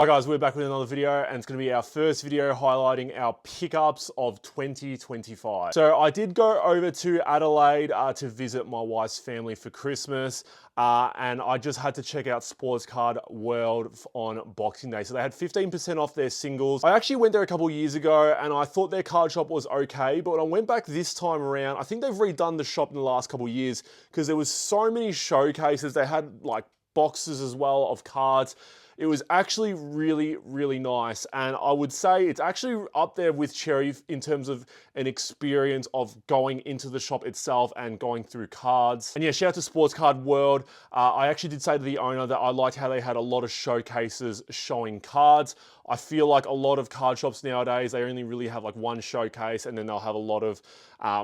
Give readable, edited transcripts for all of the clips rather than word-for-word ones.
Hi guys, we're back with another video and it's going to be our first video highlighting our pickups of 2025. So I did go over to Adelaide to visit my wife's family for Christmas and I just had to check out Sports Card World on Boxing Day. So they had 15% off their singles. I actually went there a couple of years ago and I thought their card shop was okay, but when I went back this time around, I think they've redone the shop in the last couple of years because there was so many showcases. They had like boxes as well of cards. It was actually really, really nice. And I would say it's actually up there with Cherry in terms of an experience of going into the shop itself and going through cards. And yeah, shout out to Sports Card World. I actually did say to the owner that I liked how they had a lot of showcases showing cards. I feel like a lot of card shops nowadays, they only really have like one showcase and then they'll have a lot of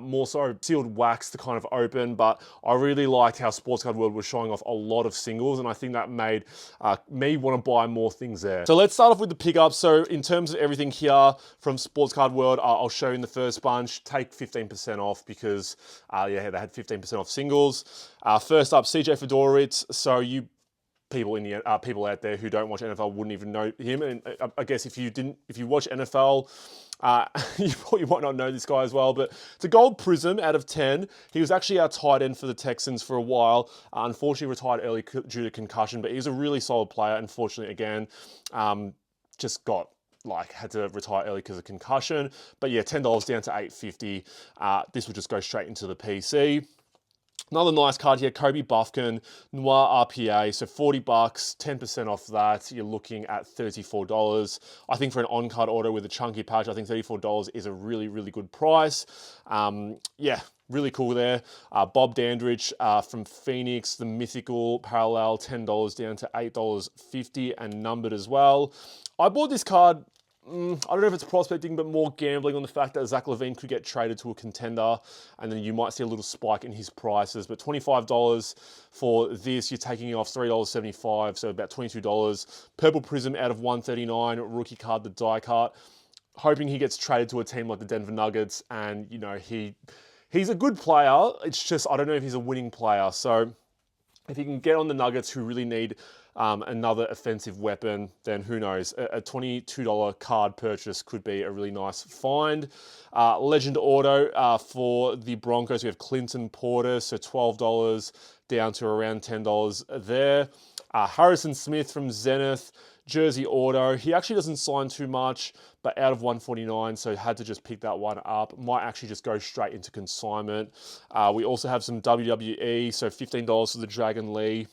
more so sealed wax to kind of open. But I really liked how Sports Card World was showing off a lot of singles and I think that made me want to buy more things there. So let's start off with the pickups. So in terms of everything here from Sports Card World, I'll show you in the first bunch, take 15% off because yeah, they had 15% off singles. First up, CJ Fedorowicz. So you people in the people out there who don't watch NFL wouldn't even know him, and I guess if you watch NFL, you might not know this guy as well. But it's a gold prism out of 10. He was actually our tight end for the Texans for a while. Unfortunately, retired early due to concussion, but he's a really solid player. Unfortunately, again, just had to retire early because of concussion. But yeah, $10 down to $8.50. This will just go straight into the PC. Another nice card here, Kobe Buffkin, Noir RPA, so $40, 10% off that, you're looking at $34. I think for an on-card auto with a chunky patch, I think $34 is a really, really good price. Yeah, really cool there. Bob Dandridge from Phoenix, the mythical parallel, $10 down to $8.50 and numbered as well. I bought this card, I don't know if it's prospecting, but more gambling on the fact that Zach LaVine could get traded to a contender, and then you might see a little spike in his prices. But $25 for this, you're taking off $3.75, so about $22. Purple Prism out of 139, rookie card, the die cut. Hoping he gets traded to a team like the Denver Nuggets, and you know he's a good player. It's just I don't know if he's a winning player. So if he can get on the Nuggets, who really need another offensive weapon, then who knows? A $22 card purchase could be a really nice find. Legend Auto for the Broncos, we have Clinton Porter, so $12 down to around $10 there. Harrison Smith from Zenith, Jersey Auto. He actually doesn't sign too much, but out of 149, so had to just pick that one up. Might actually just go straight into consignment. We also have some WWE, so $15 for the Dragon Lee,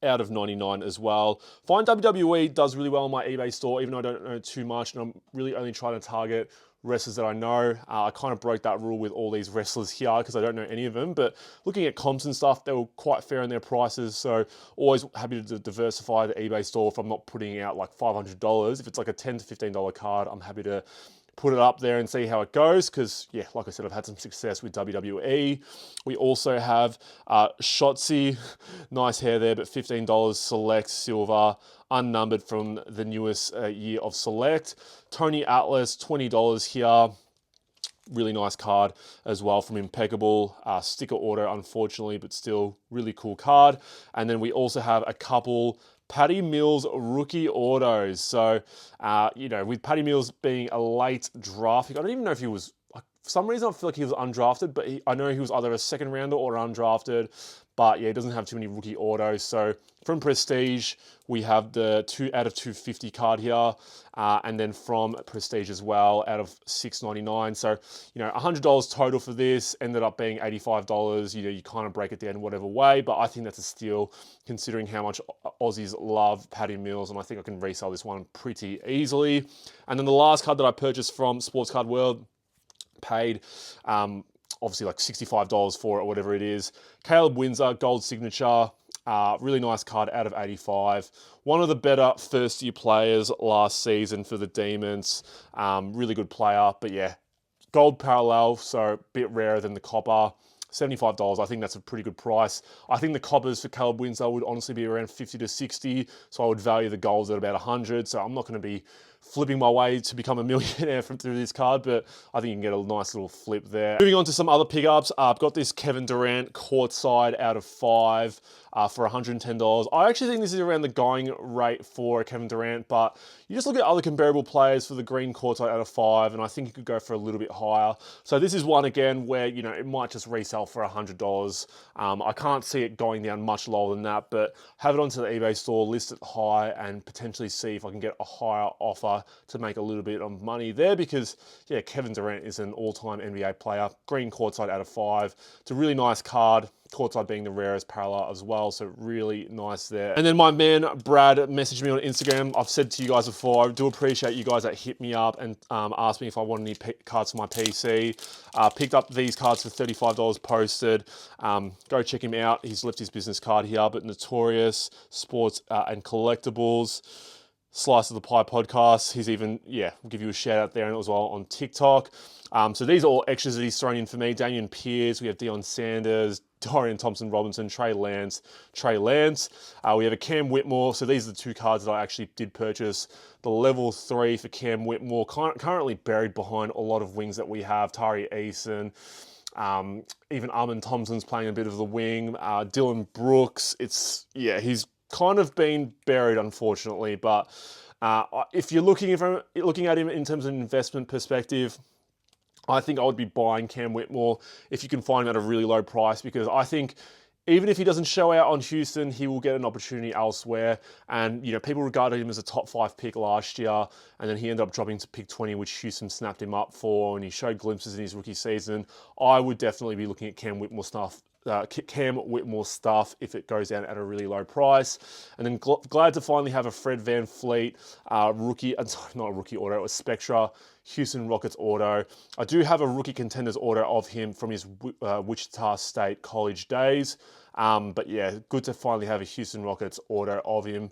out of 99 as well. Find WWE does really well on my eBay store, even though I don't know too much, and I'm really only trying to target wrestlers that I know. I kind of broke that rule with all these wrestlers here because I don't know any of them, but looking at comps and stuff, they were quite fair in their prices, so always happy to diversify the eBay store if I'm not putting out like $500. If it's like a $10 to $15 card, I'm happy to put it up there and see how it goes because, yeah, like I said, I've had some success with WWE. We also have Shotzi, nice hair there, but $15 Select Silver, unnumbered from the newest year of Select. Tony Atlas, $20 here. Really nice card as well from Impeccable. Sticker auto, unfortunately, but still really cool card. And then we also have a couple Patty Mills rookie autos. So, you know, with Patty Mills being a late draft pick, I don't even know if he was, for some reason I feel like he was undrafted, but I know he was either a second rounder or undrafted. But yeah, he doesn't have too many rookie autos. So from Prestige, we have the 2 out of 250 card here. And then from Prestige as well, out of $6.99. So, you know, $100 total for this, ended up being $85. You know, you kind of break it down whatever way, but I think that's a steal considering how much Aussies love Patty Mills, and I think I can resell this one pretty easily. And then the last card that I purchased from Sports Card World, paid obviously like $65 for it or whatever it is. Caleb Windsor, gold signature. Really nice card out of 85. One of the better first-year players last season for the Demons. Really good player, but yeah, gold parallel, so a bit rarer than the copper. $75, I think that's a pretty good price. I think the coppers for Caleb Windsor would honestly be around 50 to 60, so I would value the golds at about 100, so I'm not going to be flipping my way to become a millionaire through this card, but I think you can get a nice little flip there. Moving on to some other pickups, I've got this Kevin Durant courtside out of 5 for $110. I actually think this is around the going rate for Kevin Durant, but you just look at other comparable players for the green courtside out of 5, and I think you could go for a little bit higher. So this is one again where, you know, it might just resell for $100. I can't see it going down much lower than that, but have it onto the eBay store, list it high, and potentially see if I can get a higher offer to make a little bit of money there, because yeah, Kevin Durant is an all-time NBA player. Green courtside out of 5. It's a really nice card. Courtside being the rarest parallel as well, so really nice there. And then my man Brad messaged me on Instagram. I've said to you guys before, I do appreciate you guys that hit me up and asked me if I want any cards for my PC. Picked up these cards for $35 posted. Go check him out. He's left his business card here, but Notorious Sports and Collectibles, Slice of the Pie podcast. He's even, yeah, we'll give you a shout out there as well on TikTok. So these are all extras that he's thrown in for me. Damian Pierce, we have Deion Sanders, Dorian Thompson-Robinson, Trey Lance. We have a Cam Whitmore. So these are the 2 cards that I actually did purchase. The level 3 for Cam Whitmore, currently buried behind a lot of wings that we have. Tari Eason, even Armin Thompson's playing a bit of the wing. Dylan Brooks, he's kind of been buried, unfortunately. But if you're looking at him in terms of an investment perspective, I think I would be buying Cam Whitmore if you can find him at a really low price, because I think even if he doesn't show out on Houston, he will get an opportunity elsewhere. And, you know, people regarded him as a top 5 pick last year, and then he ended up dropping to pick 20, which Houston snapped him up for, and he showed glimpses in his rookie season. I would definitely be looking at Cam Whitmore stuff if it goes down at a really low price. And then glad to finally have a Fred VanVleet a Spectra Houston Rockets auto. I do have a rookie contenders auto of him from his Wichita State college days. But yeah, good to finally have a Houston Rockets auto of him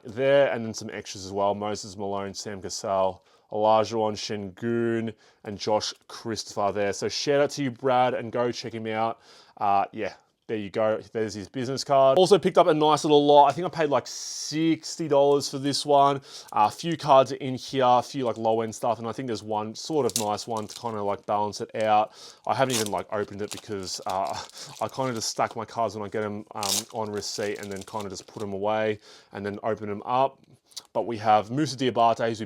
there. And then some extras as well. Moses Malone, Sam Cassell, Olajuwon Şengün, and Josh Christopher there. So shout out to you, Brad, and go check him out. Yeah, there you go. There's his business card. Also picked up a nice little lot. I think I paid like $60 for this one. A few cards are in here, a few like low end stuff, and I think there's one sort of nice one to kind of like balance it out. I haven't even like opened it because I kind of just stack my cards when I get them on receipt, and then kind of just put them away and then open them up. But we have Musa Diabate, who's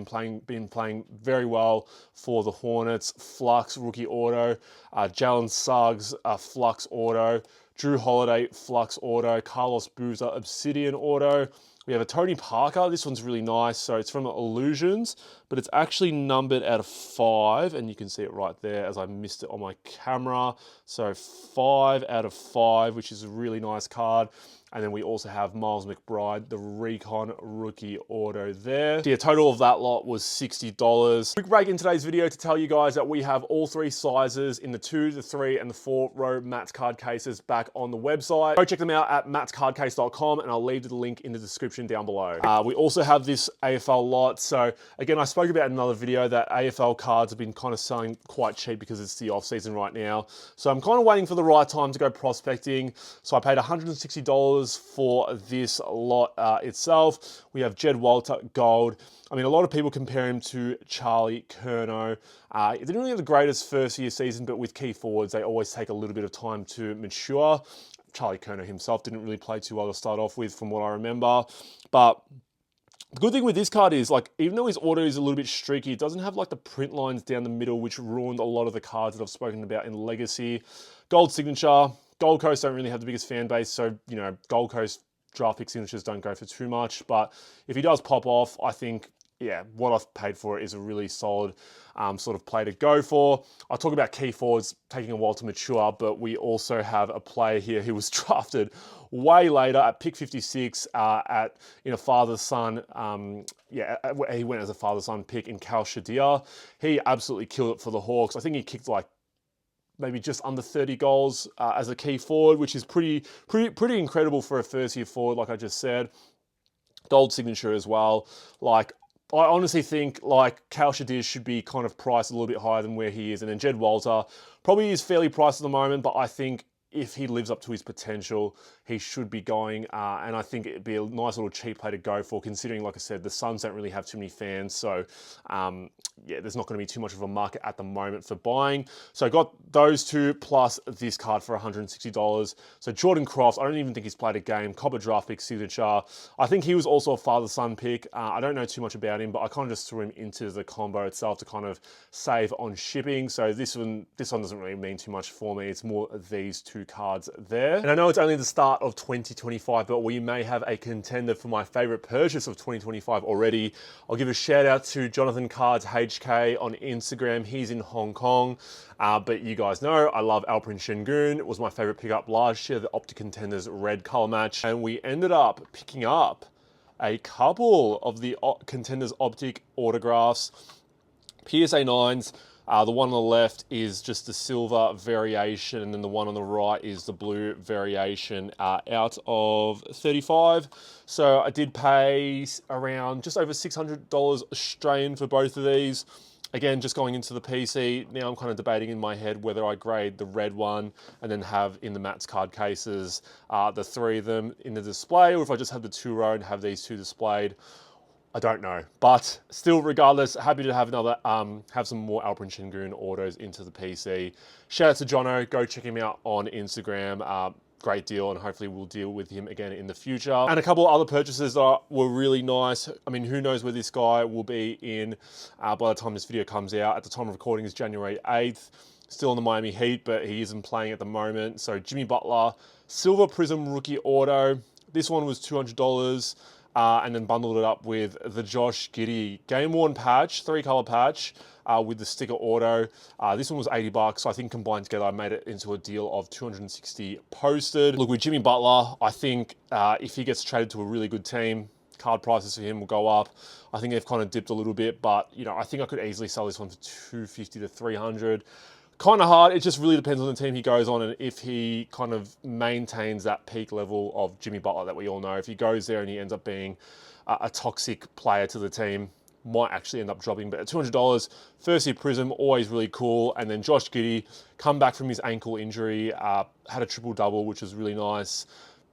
been playing very well for the Hornets. Flux rookie auto, Jalen Suggs Flux auto, Drew Holiday Flux auto, Carlos Boozer Obsidian auto. We have a Tony Parker. This one's really nice. So it's from Illusions, but it's actually numbered out of 5, and you can see it right there as I missed it on my camera. So 5 out of 5, which is a really nice card. And then we also have Miles McBride, the Recon rookie auto there. The total of that lot was $60. Quick break in today's video to tell you guys that we have all 3 sizes in the 2, the 3, and the 4 row Matt's card cases back on the website. Go check them out at mattscardcase.com, and I'll leave the link in the description down below. We also have this AFL lot. So again, I spoke about in another video that AFL cards have been kind of selling quite cheap because it's the off season right now. So I'm kind of waiting for the right time to go prospecting. So I paid $160 for this lot itself. We have Jed Walter Gold. I mean, a lot of people compare him to Charlie Curnow. He didn't really have the greatest first year season, but with key forwards, they always take a little bit of time to mature. Charlie Curnow himself didn't really play too well to start off with, from what I remember. But the good thing with this card is, like, even though his auto is a little bit streaky, it doesn't have like the print lines down the middle, which ruined a lot of the cards that I've spoken about in Legacy. Gold signature. Gold Coast don't really have the biggest fan base, so, you know, Gold Coast draft pick signatures don't go for too much. But if he does pop off, I think, yeah, what I've paid for it is a really solid sort of play to go for. I'll talk about key forwards taking a while to mature, but we also have a player here who was drafted way later at pick 56 in a father-son, he went as a father-son pick in Cal Shadir. He absolutely killed it for the Hawks. I think he kicked like maybe just under 30 goals as a key forward, which is pretty incredible for a first-year forward, like I just said. Gold signature as well. Like, I honestly think like Cal Shadir should be kind of priced a little bit higher than where he is. And then Jed Walter probably is fairly priced at the moment, but I think if he lives up to his potential, he should be going. And I think it'd be a nice little cheap play to go for, considering, like I said, the Suns don't really have too many fans. So yeah, there's not going to be too much of a market at the moment for buying. So I got those two plus this card for $160. So Jordan Croft, I don't even think he's played a game. Copper draft pick signature. I think he was also a father-son pick. I don't know too much about him, but I kind of just threw him into the combo itself to kind of save on shipping. So this one doesn't really mean too much for me. It's more these two cards there. And I know it's only the start of 2025, but we may have a contender for my favorite purchase of 2025 already. I'll give a shout out to Jonathan Cards HK on Instagram. He's in Hong Kong, but you guys know I love Alperen Şengün. It was my favorite pickup last year, the Optic Contenders red color match, and we ended up picking up a couple of the Contenders Optic autographs. PSA 9s, the one on the left is just the silver variation, and then the one on the right is the blue variation out of 35. So I did pay around just over $600 Australian for both of these. Again, just going into the PC, now I'm kind of debating in my head whether I grade the red one and then have in the Matt's card cases the three of them in the display, or if I just have the 2-row and have these two displayed. I don't know, but still, regardless, happy to have another, have some more Alperen Şengün autos into the PC. Shout out to Jono, go check him out on Instagram. Great deal, and hopefully we'll deal with him again in the future. And a couple of other purchases that were really nice. I mean, who knows where this guy will be in by the time this video comes out. At the time of recording is January 8th. Still in the Miami Heat, but he isn't playing at the moment. So Jimmy Butler, Silver Prism Rookie Auto. This one was $200. And then bundled it up with the Josh Giddey Game Worn patch, 3-color patch with the sticker auto. This one was $80, so I think combined together I made it into a deal of $260 posted. Look, with Jimmy Butler, I think if he gets traded to a really good team, card prices for him will go up. I think they've kind of dipped a little bit, but you know, I think I could easily sell this one for $250 to $300. Kind of hard. It just really depends on the team he goes on and if he kind of maintains that peak level of Jimmy Butler that we all know. If he goes there and he ends up being a toxic player to the team, might actually end up dropping. But at $200, first year Prism, always really cool. And then Josh Giddey, come back from his ankle injury, had a triple-double, which was really nice.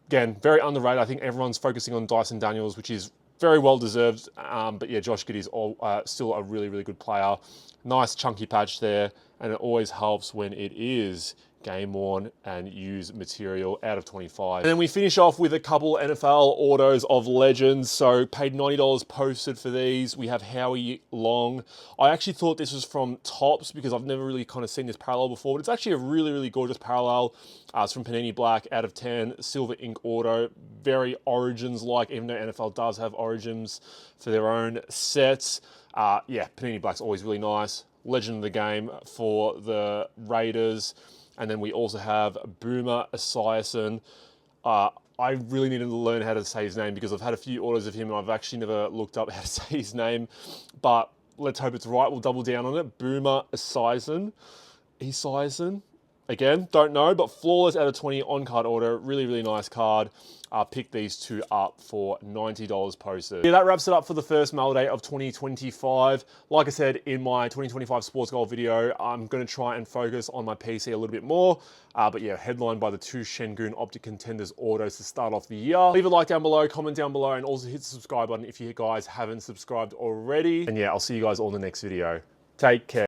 Again, very underrated. I think everyone's focusing on Dyson Daniels, which is very well deserved. But yeah, Josh Giddey's still a really, really good player. Nice chunky patch there, and it always helps when it is game worn and used material out of 25. And then we finish off with a couple NFL autos of legends. So paid $90 posted for these. We have Howie Long. I actually thought this was from Topps because I've never really kind of seen this parallel before, but it's actually a really, really gorgeous parallel. It's from Panini Black out of 10, silver ink auto, very Origins-like, even though NFL does have Origins for their own sets. Yeah, Panini Black's always really nice. Legend of the game for the Raiders. And then we also have Boomer Esiason. I really needed to learn how to say his name because I've had a few autos of him and I've actually never looked up how to say his name. But let's hope it's right. We'll double down on it. Boomer Esiason. Again, don't know, but flawless out of 20 on-card auto. Really, really nice card. Picked these two up for $90 posted. Yeah, that wraps it up for the first mail day of 2025. Like I said in my 2025 sports goal video, I'm going to try and focus on my PC a little bit more. But yeah, headlined by the two Şengün Optic Contenders autos to start off the year. Leave a like down below, comment down below, and also hit the subscribe button if you guys haven't subscribed already. And yeah, I'll see you guys all in the next video. Take care.